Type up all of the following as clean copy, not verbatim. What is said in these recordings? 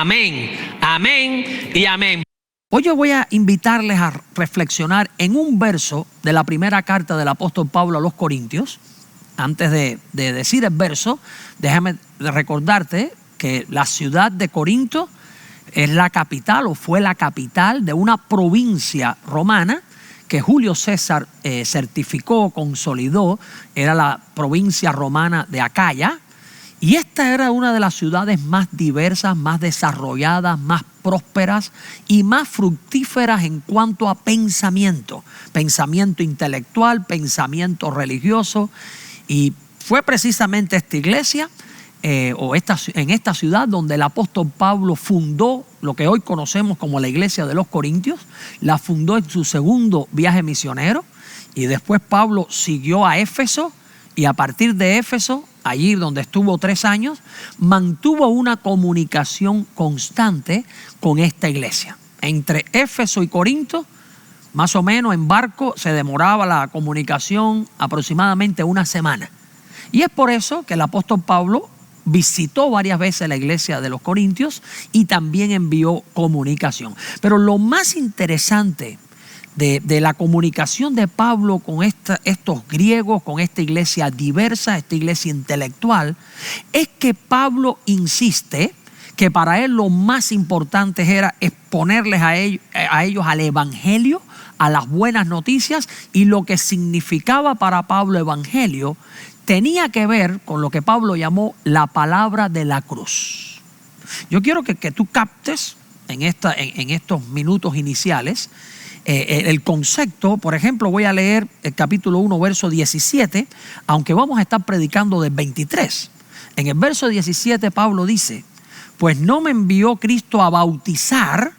Amén, amén y amén. Hoy yo voy a invitarles a reflexionar en un verso de la primera carta del apóstol Pablo a los Corintios. Antes de decir el verso, déjame recordarte que la ciudad de Corinto es la capital o fue la capital de una provincia romana que Julio César certificó, consolidó. Era la provincia romana de Acaya. Y esta era una de las ciudades más diversas, más desarrolladas, más prósperas y más fructíferas en cuanto a pensamiento intelectual, pensamiento religioso. Y fue precisamente esta iglesia en esta ciudad donde el apóstol Pablo fundó lo que hoy conocemos como la iglesia de los Corintios. La fundó en su segundo viaje misionero y después Pablo siguió a Éfeso y a partir de Éfeso, allí donde estuvo 3 años, mantuvo una comunicación constante con esta iglesia. Entre Éfeso y Corinto, más o menos en barco, se demoraba la comunicación aproximadamente una semana. Y es por eso que el apóstol Pablo visitó varias veces la iglesia de los Corintios y también envió comunicación. Pero lo más interesante de la comunicación de Pablo con estos griegos, con esta iglesia diversa, esta iglesia intelectual, es que Pablo insiste que para él lo más importante era exponerles a ellos al evangelio, a las buenas noticias, y lo que significaba para Pablo evangelio tenía que ver con lo que Pablo llamó la palabra de la cruz. Yo quiero que tú captes en estos minutos iniciales el concepto. Por ejemplo, voy a leer el capítulo 1, verso 17, aunque vamos a estar predicando del 23. En el verso 17 Pablo dice: pues no me envió Cristo a bautizar,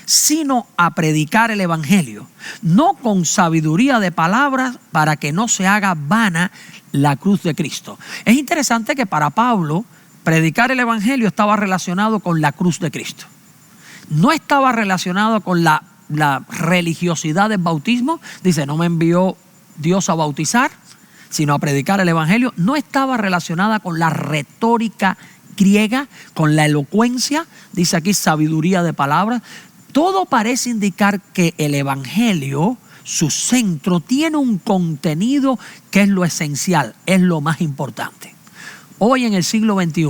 sino a predicar el evangelio, no con sabiduría de palabras, para que no se haga vana la cruz de Cristo. Es interesante que para Pablo predicar el evangelio estaba relacionado con la cruz de Cristo. No estaba relacionado con la religiosidad del bautismo. Dice, no me envió Dios a bautizar, sino a predicar el evangelio. No estaba relacionada con la retórica griega, con la elocuencia. Dice aquí sabiduría de palabras. Todo parece indicar que el evangelio, su centro, tiene un contenido que es lo esencial, es lo más importante. Hoy en el siglo XXI,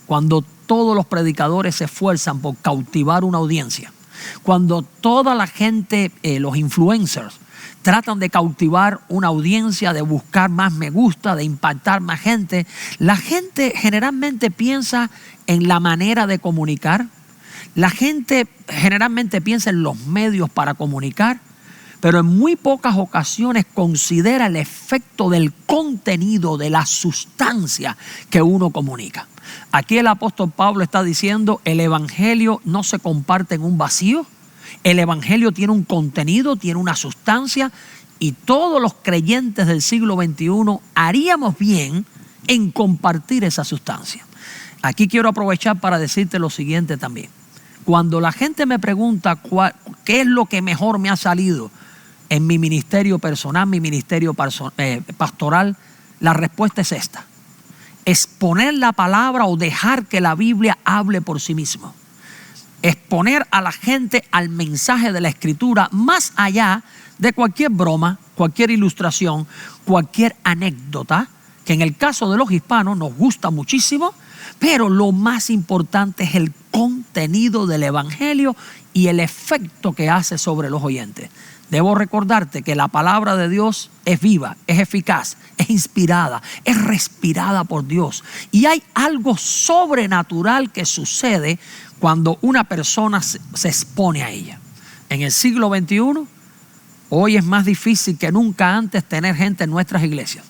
cuando todos los predicadores se esfuerzan por cautivar una audiencia, cuando toda la gente, los influencers, tratan de cautivar una audiencia, de buscar más me gusta, de impactar más gente, la gente generalmente piensa en la manera de comunicar. La gente generalmente piensa en los medios para comunicar, pero en muy pocas ocasiones considera el efecto del contenido, de la sustancia que uno comunica. Aquí el apóstol Pablo está diciendo, el evangelio no se comparte en un vacío. El evangelio tiene un contenido, tiene una sustancia, y todos los creyentes del siglo XXI haríamos bien en compartir esa sustancia. Aquí quiero aprovechar para decirte lo siguiente también. Cuando la gente me pregunta qué es lo que mejor me ha salido en mi ministerio personal, mi ministerio pastoral, la respuesta es esta: exponer la palabra o dejar que la Biblia hable por sí mismo. Exponer a la gente al mensaje de la Escritura más allá de cualquier broma, cualquier ilustración, cualquier anécdota, que en el caso de los hispanos nos gusta muchísimo, pero lo más importante es el contenido del evangelio y el efecto que hace sobre los oyentes. Debo recordarte que la palabra de Dios es viva, es eficaz, es inspirada, es respirada por Dios. Y hay algo sobrenatural que sucede cuando una persona se expone a ella. En el siglo XXI, hoy es más difícil que nunca antes tener gente en nuestras iglesias,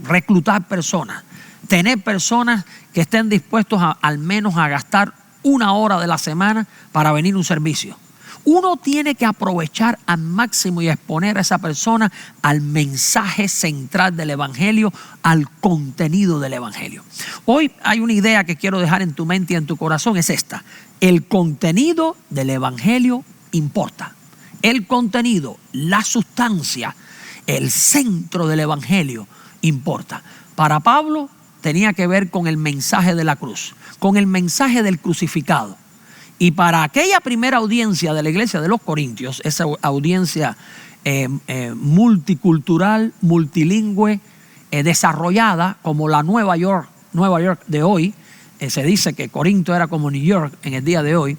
reclutar personas, tener personas que estén dispuestos al menos a gastar 1 hora de la semana para venir a un servicio. Uno tiene que aprovechar al máximo y exponer a esa persona al mensaje central del evangelio, al contenido del evangelio. Hoy hay una idea que quiero dejar en tu mente y en tu corazón, es esta: el contenido del evangelio importa. El contenido, la sustancia, el centro del evangelio importa. Para Pablo, tenía que ver con el mensaje de la cruz, con el mensaje del crucificado. Y para aquella primera audiencia de la iglesia de los Corintios, esa audiencia multicultural, multilingüe, desarrollada como la Nueva York de hoy, se dice que Corinto era como New York en el día de hoy,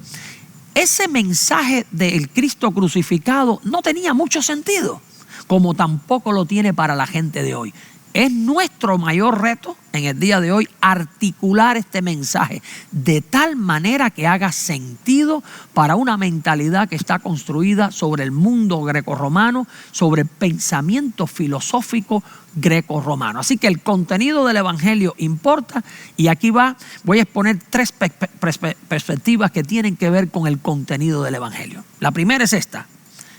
ese mensaje del Cristo crucificado no tenía mucho sentido, como tampoco lo tiene para la gente de hoy. Es nuestro mayor reto en el día de hoy articular este mensaje de tal manera que haga sentido para una mentalidad que está construida sobre el mundo grecorromano, sobre el pensamiento filosófico grecorromano. Así que el contenido del evangelio importa, y aquí voy a exponer tres perspectivas que tienen que ver con el contenido del evangelio. La primera es esta: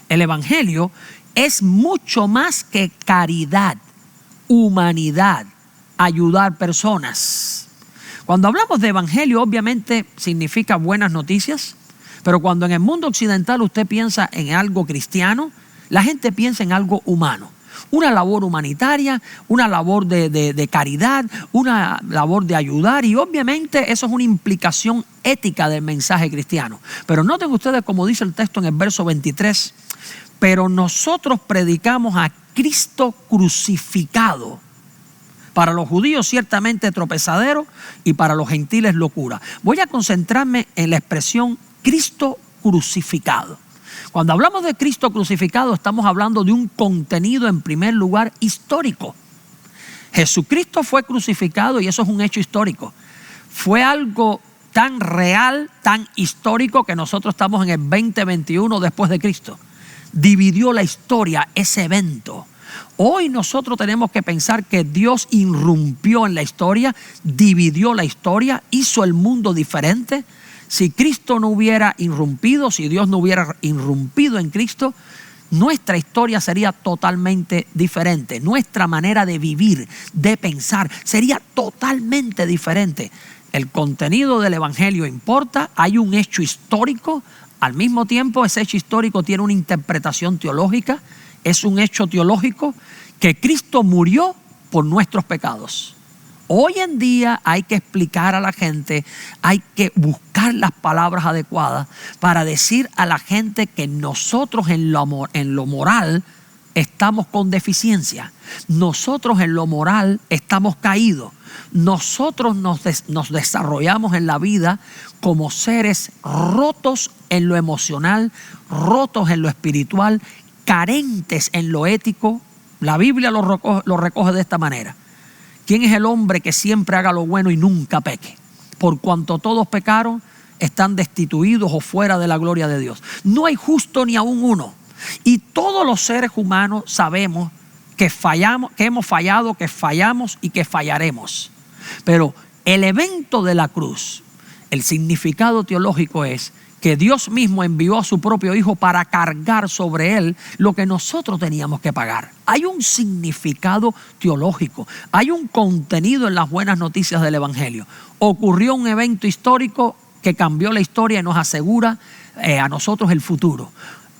el evangelio es mucho más que caridad, humanidad, ayudar personas. Cuando hablamos de evangelio, obviamente significa buenas noticias, pero cuando en el mundo occidental usted piensa en algo cristiano, la gente piensa en algo humano. Una labor humanitaria, una labor de caridad, una labor de ayudar, y obviamente eso es una implicación ética del mensaje cristiano. Pero noten ustedes como dice el texto en el verso 23, pero nosotros predicamos a Cristo crucificado. Para los judíos ciertamente tropezadero y para los gentiles locura. Voy a concentrarme en la expresión Cristo crucificado. Cuando hablamos de Cristo crucificado estamos hablando de un contenido en primer lugar histórico. Jesucristo fue crucificado y eso es un hecho histórico. Fue algo tan real, tan histórico que nosotros estamos en el 2021 después de Cristo. Dividió la historia ese evento. Hoy nosotros tenemos que pensar que Dios irrumpió en la historia, dividió la historia, hizo el mundo diferente. Si Cristo no hubiera irrumpido, si Dios no hubiera irrumpido en Cristo, nuestra historia sería totalmente diferente. Nuestra manera de vivir, de pensar, sería totalmente diferente. El contenido del evangelio importa, hay un hecho histórico. Al mismo tiempo, ese hecho histórico tiene una interpretación teológica. Es un hecho teológico que Cristo murió por nuestros pecados. Hoy en día hay que explicar a la gente, hay que buscar las palabras adecuadas para decir a la gente que nosotros en lo moral estamos con deficiencia. Nosotros en lo moral estamos caídos. Nosotros nos desarrollamos en la vida como seres rotos en lo emocional, rotos en lo espiritual, carentes en lo ético. La Biblia lo recoge de esta manera: ¿quién es el hombre que siempre haga lo bueno y nunca peque? Por cuanto todos pecaron, están destituidos o fuera de la gloria de Dios. No hay justo ni aún uno. Y todos los seres humanos sabemos que fallamos, que hemos fallado, que fallamos y que fallaremos. Pero el evento de la cruz, el significado teológico es que Dios mismo envió a su propio Hijo para cargar sobre él lo que nosotros teníamos que pagar. Hay un significado teológico, hay un contenido en las buenas noticias del evangelio. Ocurrió un evento histórico que cambió la historia y nos asegura a nosotros el futuro.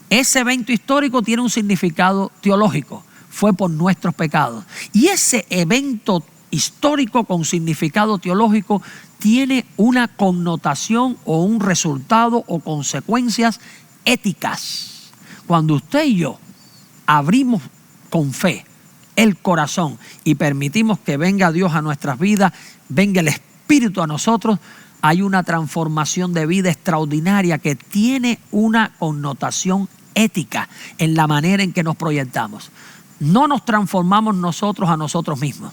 Ese evento histórico tiene un significado teológico, fue por nuestros pecados. Y ese evento histórico con significado teológico tiene una connotación o un resultado o consecuencias éticas. Cuando usted y yo abrimos con fe el corazón y permitimos que venga Dios a nuestras vidas, venga el Espíritu a nosotros, hay una transformación de vida extraordinaria que tiene una connotación ética en la manera en que nos proyectamos. No nos transformamos nosotros a nosotros mismos.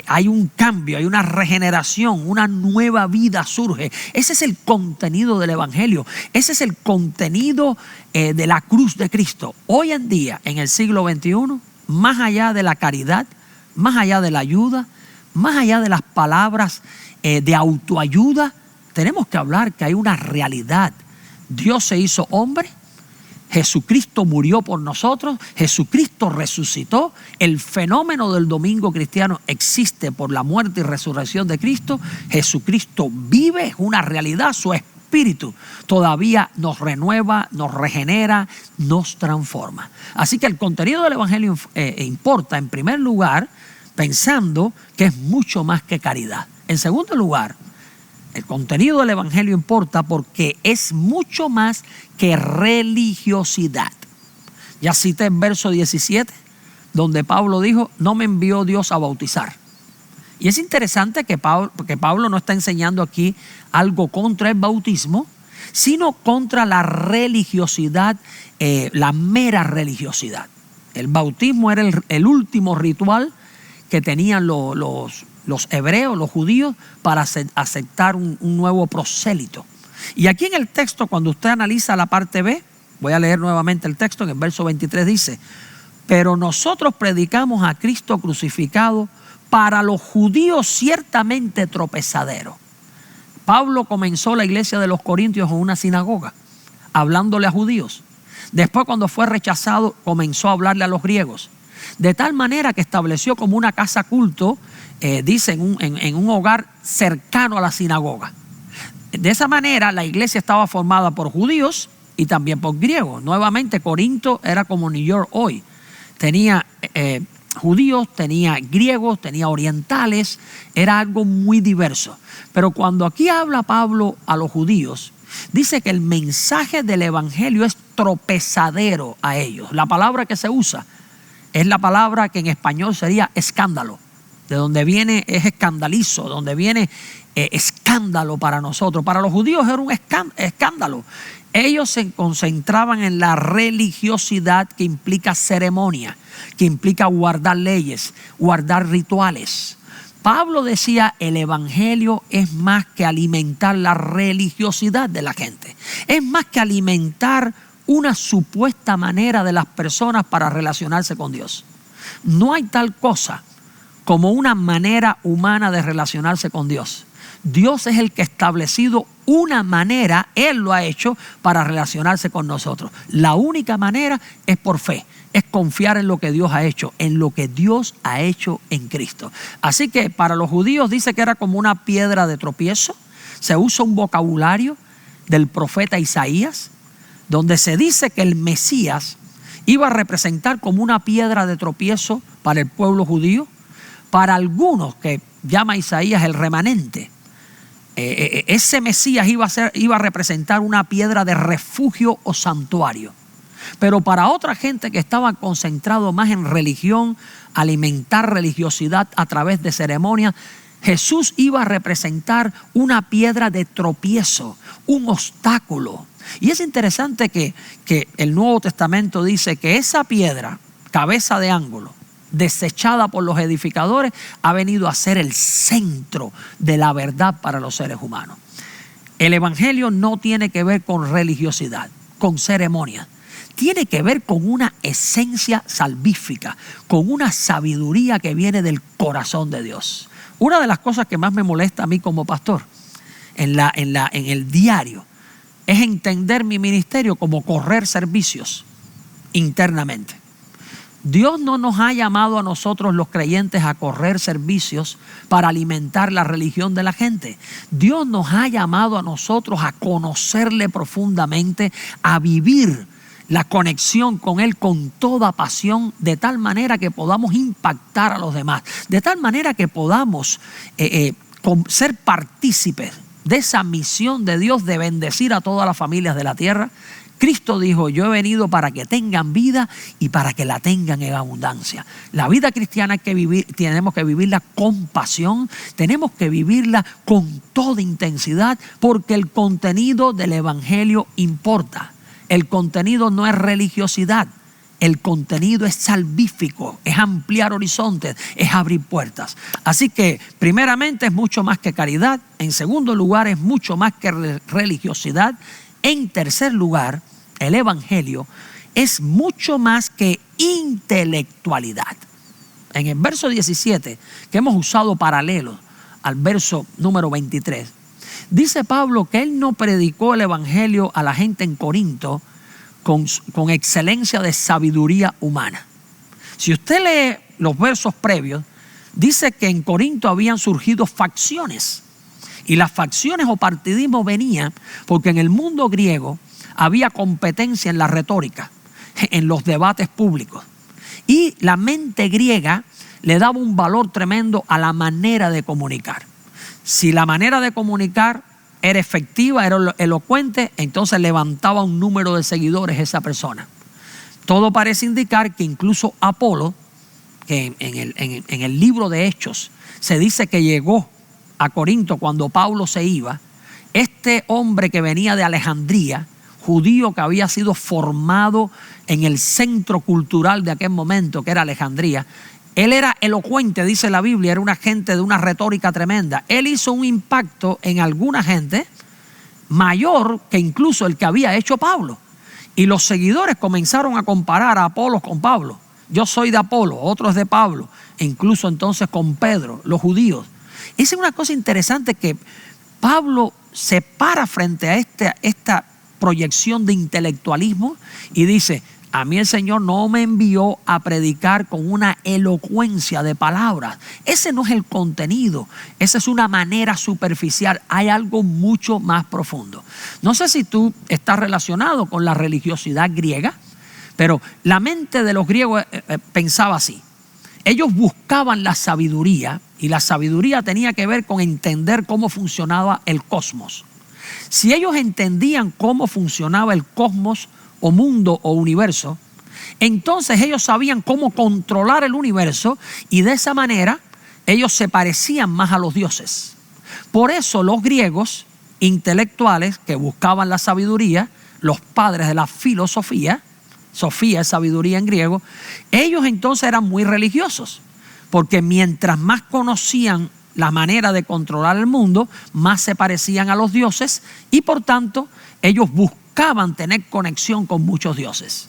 Hay un cambio, hay una regeneración, una nueva vida surge. Ese es el contenido del evangelio. Ese es el contenido de la cruz de Cristo. Hoy en día, en el siglo XXI, más allá de la caridad, más allá de la ayuda, más allá de las palabras de autoayuda, tenemos que hablar que hay una realidad. Dios se hizo hombre, Jesucristo murió por nosotros, Jesucristo resucitó. El fenómeno del domingo cristiano existe por la muerte y resurrección de Cristo. Jesucristo vive, es una realidad, su Espíritu todavía nos renueva, nos regenera, nos transforma. Así que el contenido del evangelio importa en primer lugar pensando que es mucho más que caridad. En segundo lugar, el contenido del evangelio importa porque es mucho más que religiosidad. Ya cité el verso 17, donde Pablo dijo, no me envió Dios a bautizar. Y es interesante que Pablo no está enseñando aquí algo contra el bautismo, sino contra la religiosidad, la mera religiosidad. El bautismo era el último ritual que tenían los hebreos, los judíos, para aceptar un nuevo prosélito. Y aquí en el texto, cuando usted analiza la parte B, voy a leer nuevamente el texto, en el verso 23 dice, pero nosotros predicamos a Cristo crucificado, para los judíos ciertamente tropezadero. Pablo comenzó la iglesia de los Corintios en una sinagoga, hablándole a judíos. Después, cuando fue rechazado, comenzó a hablarle a los griegos. De tal manera que estableció como una casa culto, dice, en un hogar cercano a la sinagoga. De esa manera, la iglesia estaba formada por judíos y también por griegos. Nuevamente, Corinto era como New York hoy. Tenía judíos, tenía griegos, tenía orientales, era algo muy diverso. Pero cuando aquí habla Pablo a los judíos, dice que el mensaje del evangelio es tropezadero a ellos. La palabra que se usa es la palabra que en español sería escándalo, de donde viene es escandalizo, donde viene escándalo para nosotros. Para los judíos era un escándalo. Ellos se concentraban en la religiosidad que implica ceremonia, que implica guardar leyes, guardar rituales. Pablo decía, el evangelio es más que alimentar la religiosidad de la gente. Es más que alimentar una supuesta manera de las personas para relacionarse con Dios. No hay tal cosa como una manera humana de relacionarse con Dios. Dios es el que ha establecido una manera, Él lo ha hecho para relacionarse con nosotros. La única manera es por fe, es confiar en lo que Dios ha hecho, en lo que Dios ha hecho en Cristo. Así que para los judíos dice que era como una piedra de tropiezo. Se usa un vocabulario del profeta Isaías, donde se dice que el Mesías iba a representar como una piedra de tropiezo para el pueblo judío. Para algunos, que llama Isaías el remanente, ese Mesías iba a representar una piedra de refugio o santuario. Pero para otra gente que estaba concentrado más en religión, alimentar religiosidad a través de ceremonias, Jesús iba a representar una piedra de tropiezo, un obstáculo. Y es interesante que el Nuevo Testamento dice que esa piedra, cabeza de ángulo, desechada por los edificadores, ha venido a ser el centro de la verdad para los seres humanos. El evangelio no tiene que ver con religiosidad, con ceremonia. Tiene que ver con una esencia salvífica, con una sabiduría que viene del corazón de Dios. Una de las cosas que más me molesta a mí como pastor en el diario es entender mi ministerio como correr servicios internamente. Dios no nos ha llamado a nosotros los creyentes a correr servicios para alimentar la religión de la gente. Dios nos ha llamado a nosotros a conocerle profundamente, a vivir la conexión con Él con toda pasión, de tal manera que podamos impactar a los demás, de tal manera que podamos ser partícipes de esa misión de Dios de bendecir a todas las familias de la tierra. Cristo dijo, yo he venido para que tengan vida y para que la tengan en abundancia. La vida cristiana tenemos que vivirla con pasión, tenemos que vivirla con toda intensidad, porque el contenido del evangelio importa. El contenido no es religiosidad, el contenido es salvífico, es ampliar horizontes, es abrir puertas. Así que primeramente es mucho más que caridad, en segundo lugar es mucho más que religiosidad. En tercer lugar, el evangelio es mucho más que intelectualidad. En el verso 17, que hemos usado paralelo al verso número 23, dice Pablo que él no predicó el evangelio a la gente en Corinto con excelencia de sabiduría humana. Si usted lee los versos previos, dice que en Corinto habían surgido facciones. Y las facciones o partidismo venían porque en el mundo griego había competencia en la retórica, en los debates públicos. Y la mente griega le daba un valor tremendo a la manera de comunicar. Si la manera de comunicar era efectiva, era elocuente, entonces levantaba un número de seguidores esa persona. Todo parece indicar que incluso Apolo, que en el libro de Hechos se dice que llegó a Corinto cuando Pablo se iba, este hombre que venía de Alejandría, judío que había sido formado en el centro cultural de aquel momento, que era Alejandría, él era elocuente, dice la Biblia, era una gente de una retórica tremenda. Él hizo un impacto en alguna gente mayor que incluso el que había hecho Pablo. Y los seguidores comenzaron a comparar a Apolos con Pablo. Yo soy de Apolo, otro es de Pablo, e incluso entonces con Pedro, los judíos. Esa es una cosa interesante, que Pablo se para frente a esta proyección de intelectualismo y dice: a mí el Señor no me envió a predicar con una elocuencia de palabras. Ese no es el contenido, esa es una manera superficial. Hay algo mucho más profundo. No sé si tú estás relacionado con la religiosidad griega, pero la mente de los griegos pensaba así. Ellos buscaban la sabiduría, y la sabiduría tenía que ver con entender cómo funcionaba el cosmos. Si ellos entendían cómo funcionaba el cosmos o mundo o universo, entonces ellos sabían cómo controlar el universo, y de esa manera ellos se parecían más a los dioses. Por eso los griegos intelectuales que buscaban la sabiduría, los padres de la filosofía, Sofía es sabiduría en griego, ellos entonces eran muy religiosos, porque mientras más conocían la manera de controlar el mundo, más se parecían a los dioses, y por tanto ellos buscaban tener conexión con muchos dioses.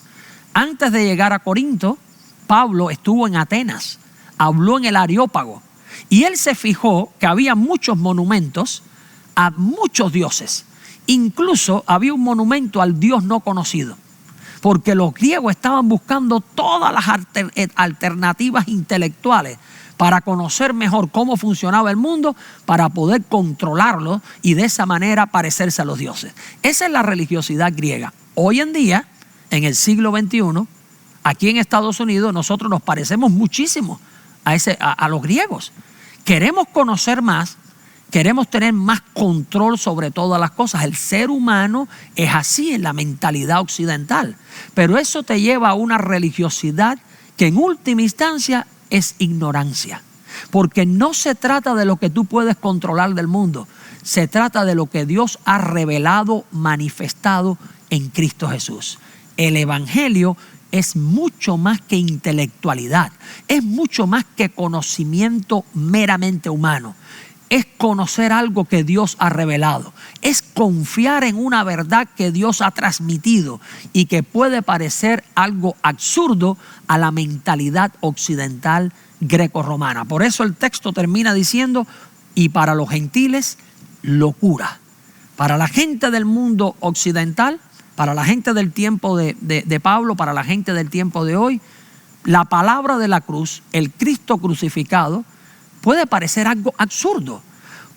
Antes de llegar a Corinto, Pablo estuvo en Atenas, habló en el Areópago, y él se fijó que había muchos monumentos a muchos dioses. Incluso había un monumento al Dios no conocido, porque los griegos estaban buscando todas las alternativas intelectuales para conocer mejor cómo funcionaba el mundo, para poder controlarlo y de esa manera parecerse a los dioses. Esa es la religiosidad griega. Hoy en día, en el siglo XXI, aquí en Estados Unidos, nosotros nos parecemos muchísimo a los griegos. Queremos conocer más, queremos tener más control sobre todas las cosas. El ser humano es así en la mentalidad occidental, pero eso te lleva a una religiosidad que en última instancia es ignorancia, porque no se trata de lo que tú puedes controlar del mundo, se trata de lo que Dios ha revelado, manifestado en Cristo Jesús. El evangelio es mucho más que intelectualidad, es mucho más que conocimiento meramente humano. Es conocer algo que Dios ha revelado, es confiar en una verdad que Dios ha transmitido y que puede parecer algo absurdo a la mentalidad occidental greco-romana. Por eso el texto termina diciendo: y para los gentiles, locura. Para la gente del mundo occidental, para la gente del tiempo de Pablo, para la gente del tiempo de hoy, la palabra de la cruz, el Cristo crucificado, puede parecer algo absurdo.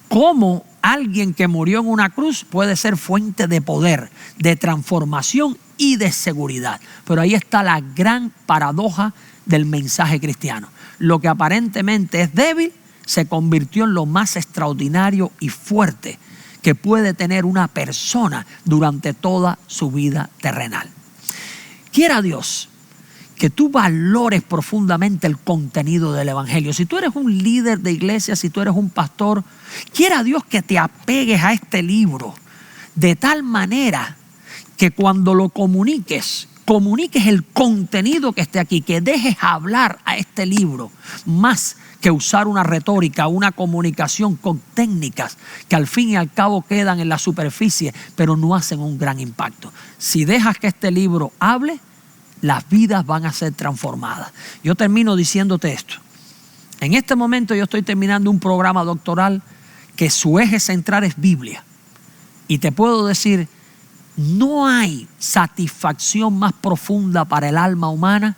¿Cómo alguien que murió en una cruz puede ser fuente de poder, de transformación y de seguridad? Pero ahí está la gran paradoja del mensaje cristiano. Lo que aparentemente es débil se convirtió en lo más extraordinario y fuerte que puede tener una persona durante toda su vida terrenal. Quiera Dios que tú valores profundamente el contenido del evangelio. Si tú eres un líder de iglesia, si tú eres un pastor, quiera Dios que te apegues a este libro de tal manera que cuando lo comuniques el contenido que esté aquí, que dejes hablar a este libro más que usar una retórica, una comunicación con técnicas que al fin y al cabo quedan en la superficie, pero no hacen un gran impacto. Si dejas que este libro hable, las vidas van a ser transformadas. Yo termino diciéndote esto. En este momento yo estoy terminando un programa doctoral que su eje central es Biblia. Y te puedo decir, no hay satisfacción más profunda para el alma humana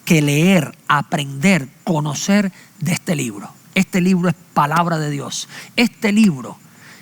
que leer, aprender, conocer de este libro. Este libro es palabra de Dios. Este libro,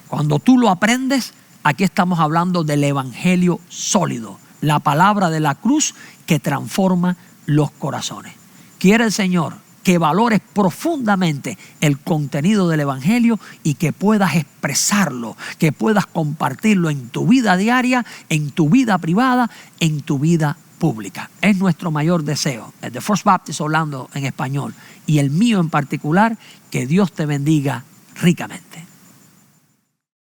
cuando tú lo aprendes, aquí estamos hablando del evangelio sólido, la palabra de la cruz que transforma los corazones. Quiere el Señor que valores profundamente el contenido del Evangelio y que puedas expresarlo, que puedas compartirlo en tu vida diaria, en tu vida privada, en tu vida pública. Es nuestro mayor deseo, el de First Baptist Orlando en español y el mío en particular, que Dios te bendiga ricamente.